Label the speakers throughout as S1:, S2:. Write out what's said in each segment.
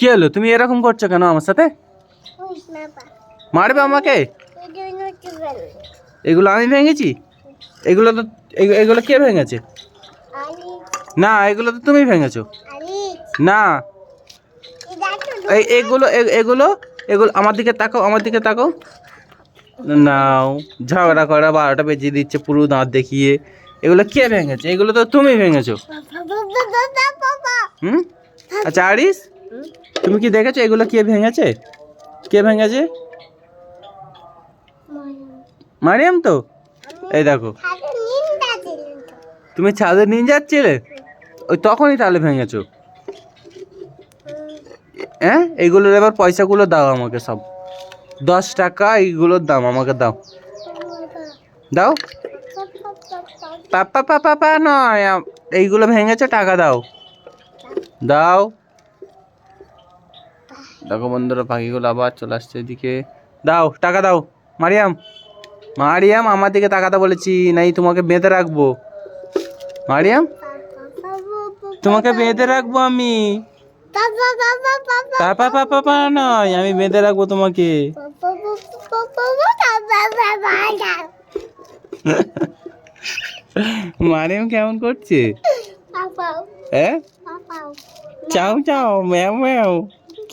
S1: কি হলো, তুমি এরকম করছো কেন আমার সাথে? মারবে আমাকে? এগুলো আমি ভেঙেছি? এগুলো তো এগুলো কে ভেঙেছে? না, এগুলো তো তুমি ভেঙেছো। না, এগুলো এগুলো এগুলো আমার দিকে তাকাও, আমার দিকে তাকাও। নাও, ঝগড়া করা 12টা বেজিয়ে দিচ্ছে পুরো দাঁত দেখিয়ে। এগুলো কে ভেঙেছে? এগুলো তো তুমি ভেঙেছো। হুম। আচ্ছা আরিস, তুমি কি দেখেছো এগুলো কে ভেঙেছে? কে ভেঙেছে? মারিয়াম তো। এই দেখো, তুমি ছাদে নিয়ে যাচ্ছিলে, ওই তখনই তাহলে ভেঙেছো। হ্যাঁ, এইগুলোর এবার পয়সাগুলো দাও আমাকে, সব 10 টাকা এইগুলোর দাম আমাকে দাও। দাও। পাপা পাপা পা নয়, এইগুলো ভেঙেছো, টাকা দাও। দাও। দেখো বন্ধুরা, পাখিগুলো আবার চলে আসছে এদিকে। দাও, টাকা দাও। মারিয়াম, মারিয়াম আমার দিকে তাকাতে বলেছি, নাই তোমাকে বেঁধে রাখবো। মারিয়াম, তোমাকে বেঁধে রাখবো আমি। পাপা পাপা পা নয়, আমি বেঁধে রাখবো তোমাকে। মারিয়াম কেমন করছে? হ্যাঁ, চাও চাও, ম্যাও ম্যাও,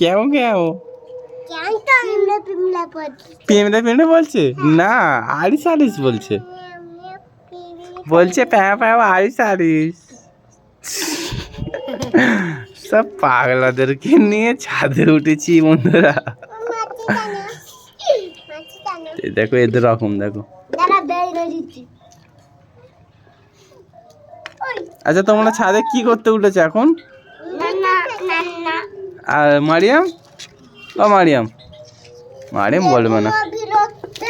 S1: কেউ কেউ পিমড়ে পিমড়ে বলছে না, আরিস আরিস বলছে, বলছে প্যাঁ প্যাঁ আরিস আরিস। সব পাগলাদেরকে নিয়ে ছাদে উঠেছি বন্ধুরা। দেখো এদের রকম, দেখো। আচ্ছা, তোমরা ছাদে কি করতে উঠেছো এখন? আর মারিয়াম, ও মারিয়াম, মারিয়াম বলবে না।